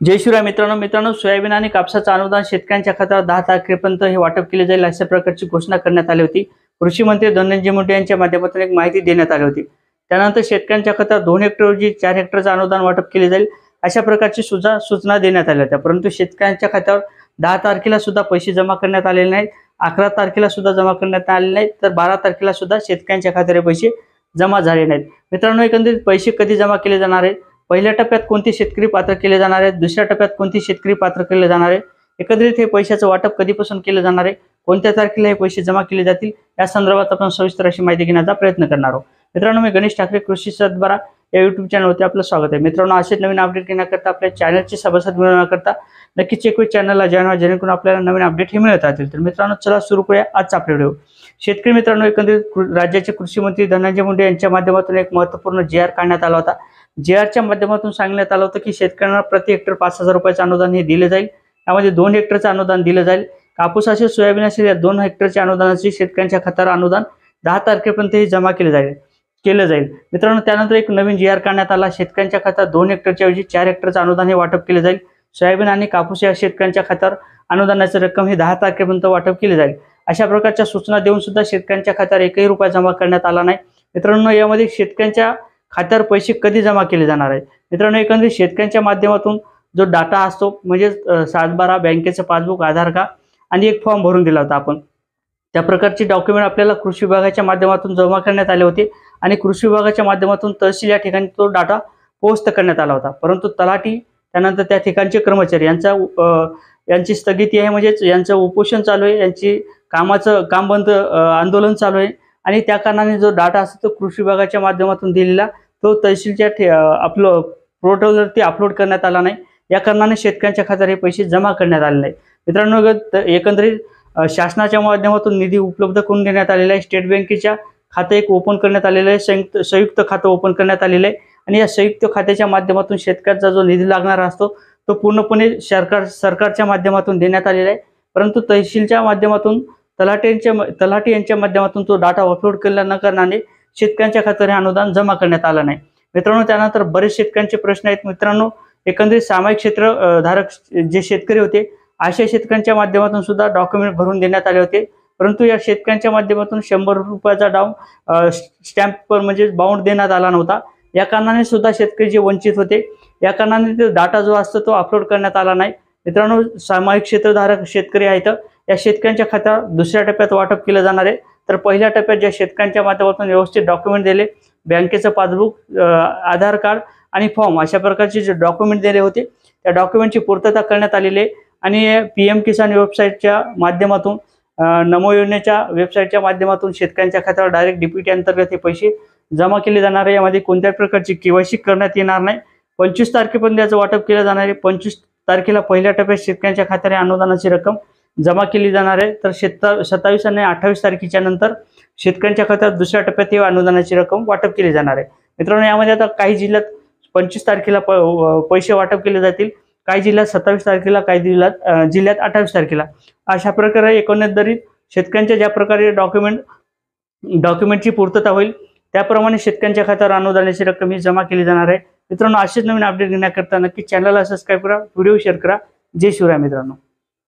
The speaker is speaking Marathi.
जय शिवराय मित्रांनो सोयाबीन आणि कापसाचं अनुदान शेतकऱ्यांच्या खात्यावर 10 तारखेपर्यंत हे वाटप केले जाईल अशा प्रकारची घोषणा करण्यात आली होती। कृषी मंत्री धनंजय मुंडे यांच्या माध्यमातून एक माहिती देण्यात आली होती। त्यानंतर शेतकऱ्यांच्या खात्यावर 2 हेक्टर ऐवजी 4 हेक्टरचं अनुदान वाटप केले जाईल अशा प्रकारची सूचना देण्यात आल्या होत्या। परंतु शेतकऱ्यांच्या खात्यावर 10 तारखेला सुद्धा पैसे जमा करण्यात आलेले नाहीत, 11 तारखेला सुद्धा जमा करण्यात आलेले नाहीत, तर 12 तारखेला सुद्धा शेतकऱ्यांच्या खात्यावर पैसे जमा झाले नाहीत। मित्रांनो, एकंदरीत पैसे कधी जमा केले जाणार आहेत, पहिल्या टप्प्यात कोणते शेतकरी पात्र केले जाणार आहेत, दुसऱ्या टप्प्यात कोणते शेतकरी पात्र केले जाणार आहे, एकंदरीत हे पैशाचं वाटप कधीपासून केलं जाणार आहे, कोणत्या तारखेला हे पैसे जमा केले जातील या संदर्भात आपण सविस्तर अशी माहिती घेण्याचा प्रयत्न करणार आहोत। मित्रांनो, मी गणेश ठाकरे कृषी सातबारा या YouTube चॅनलवरती आपलं स्वागत आहे। मित्रांनो, असेच नवीन अपडेट घेण्याकरता आपल्या चॅनलची सभासद मिळवण्याकरता नक्कीच चेक चॅनलला जॉइन व्हा, जेणेकरून आपल्याला नवीन अपडेट हे मिळत राहतील। तर मित्रांनो, चला सुरू करूया आजचा आपला व्हिडिओ। शेतकरी मित्रांनो, एकंदरीत राज्याचे कृषी मंत्री धनंजय मुंडे यांच्या माध्यमातून एक महत्त्वपूर्ण JR काढण्यात आला होता। JRच्या माध्यमातून सांगण्यात आलं होतं की शेतकऱ्यांना प्रति हेक्टर 5,000 रुपयाचं अनुदान हे दिले जाईल। यामध्ये 2 हेक्टरचं अनुदान दिलं जाईल। कापूस असेल, सोयाबीन असेल, या 2 हेक्टरच्या अनुदानाची शेतकऱ्यांच्या खात्यावर अनुदान 10 तारखेपर्यंत हे जमा केलं जाईल। मित्रांनो, त्यानंतर एक नवीन JR काढण्यात आला। शेतकऱ्यांच्या खात्यात 2 हेक्टरच्या ऐवजी 4 हेक्टरचं अनुदान हे वाटप केले जाईल। सोयाबीन आणि कापूस या शेतकऱ्यांच्या खात्यावर अनुदानाची रक्कम ही 10 तारखेपर्यंत वाटप केली जाईल। अशा प्रकारच्या सूचना देऊन सुद्धा शेतकऱ्यांच्या खात्यावर 1ही रुपया जमा करण्यात आला नाही। मित्रांनो, यामध्ये शेतकऱ्यांच्या खात्यावर पैसे कधी जमा केले जाणार आहेत? मित्रांनो, एकंदरीत शेतकऱ्यांच्या माध्यमातून जो डाटा असतो म्हणजे 7/12 बँकेचं पासबुक, आधार कार्ड आणि एक फॉर्म भरून दिला होता आपण, त्या प्रकारचे डॉक्युमेंट आपल्याला कृषी विभागाच्या माध्यमातून जमा करण्यात आले होते आणि कृषी विभागाच्या माध्यमातून तहसील या ठिकाणी तो डाटा पोस्ट करण्यात आला होता। परंतु तलाठी त्यानंतर त्या ठिकाणचे कर्मचारी यांची स्थगिती आहे, म्हणजे यांचं उपोषण चालू आहे, यांची काम बंद आंदोलन चालू आहे आणि त्या कारणाने जो डाटा असतो तो कृषी विभागाच्या माध्यमातून दिलेला तो तहसीलच्या पोर्टलवरती अपलोड करण्यात आला नाही। या कारणाने शेतकऱ्यांच्या खात्यावर हे पैसे जमा करण्यात आले नाही। मित्रांनो, एकंदरीत शासनाच्या माध्यमातून निधी उपलब्ध करून देण्यात आलेला आहे। स्टेट बँकेच्या खाते एक ओपन करण्यात आलेलं आहे, संयुक्त खातं ओपन करण्यात आलेलं आहे आणि या संयुक्त खात्याच्या माध्यमातून शेतकऱ्याचा जो निधी लागणारा असतो तो पूर्णपणे सरकारच्या माध्यमातून देण्यात आलेला आहे। परंतु तहसीलच्या माध्यमातून तलाठी यांच्या माध्यमातून तो डाटा अपलोड केला न करण्याने शेतकऱ्यांच्या खात्यावर अनुदान जमा करण्यात आलं नाही। मित्रांनो, त्यानंतर बरेच शेतकऱ्यांचे प्रश्न आहेत। मित्रांनो, एकंदरीत सामायिक क्षेत्र धारक जे शेतकरी होते अशा शेतकऱ्यांच्या माध्यमातून सुद्धा डॉक्युमेंट भरून देण्यात आले होते, परंतु या शेतकऱ्यांच्या माध्यमातून 100 रुपयाचा स्टॅम्प म्हणजे बाउंड देण्यात आला नव्हता। या कारणाने सुद्धा शेतकरी जे वंचित होते, या कारणाने ते डाटा जो असतो तो अपलोड करण्यात आला नाही। मित्रांनो, सामायिक क्षेत्रधारक शेतकरी आहेत, या शेतकऱ्यांच्या खात्यावर दुसऱ्या टप्प्यात वाटप केलं जाणार आहे। तर पहिल्या टप्प्यात ज्या शेतकऱ्यांच्या माध्यमातून व्यवस्थित डॉक्युमेंट दिले, बँकेचं पासबुक, आधार कार्ड आणि फॉर्म अशा प्रकारचे जे डॉक्युमेंट दिले होते त्या डॉक्युमेंटची पूर्तता करण्यात आलेली आहे आणि PM किसान वेबसाईटच्या माध्यमातून, नमो योजनेच्या वेबसाईटच्या माध्यमातून शेतकऱ्यांच्या खात्यावर डायरेक्ट DPT अंतर्गत हे पैसे जमा केले जाणार आहे। यामध्ये कोणत्याही प्रकारची KYC करण्यात येणार नाही। 25 तारखेपर्यंत याचं वाटप केलं जाणार आहे। 25 तारखेला पहिल्या टप्प्यात शेतकऱ्यांच्या खात्यावर अनुदानाची रक्कम जमा केली जाणार आहे। तर 27 आणि 28 तारखेच्या नंतर शेतकऱ्यांच्या खात्यावर दुसऱ्या टप्प्यात ही अनुदानाची रक्कम वाटप केली जाणार आहे। मित्रांनो, यामध्ये आता काही जिल्ह्यात 25 तारखेला पैसे वाटप केले जातील, काही जिल्ह्यात 27 तारखेला, काही जिल्ह्यात 28 तारखेला। अशा प्रकारे एकंदरीत शेतकऱ्यांच्या ज्या प्रकारे डॉक्युमेंटची पूर्तता होईल त्याप्रमाणे शेतकऱ्यांच्या खात्यावर अनुदानाची रक्कम ही जमा केली जाणार आहे। मित्रांनो, असेच नवीन अपडेट घेण्याकरता नक्की चॅनलला सबस्क्राईब करा, व्हिडिओ शेअर करा। जय शिवराय मित्रांनो।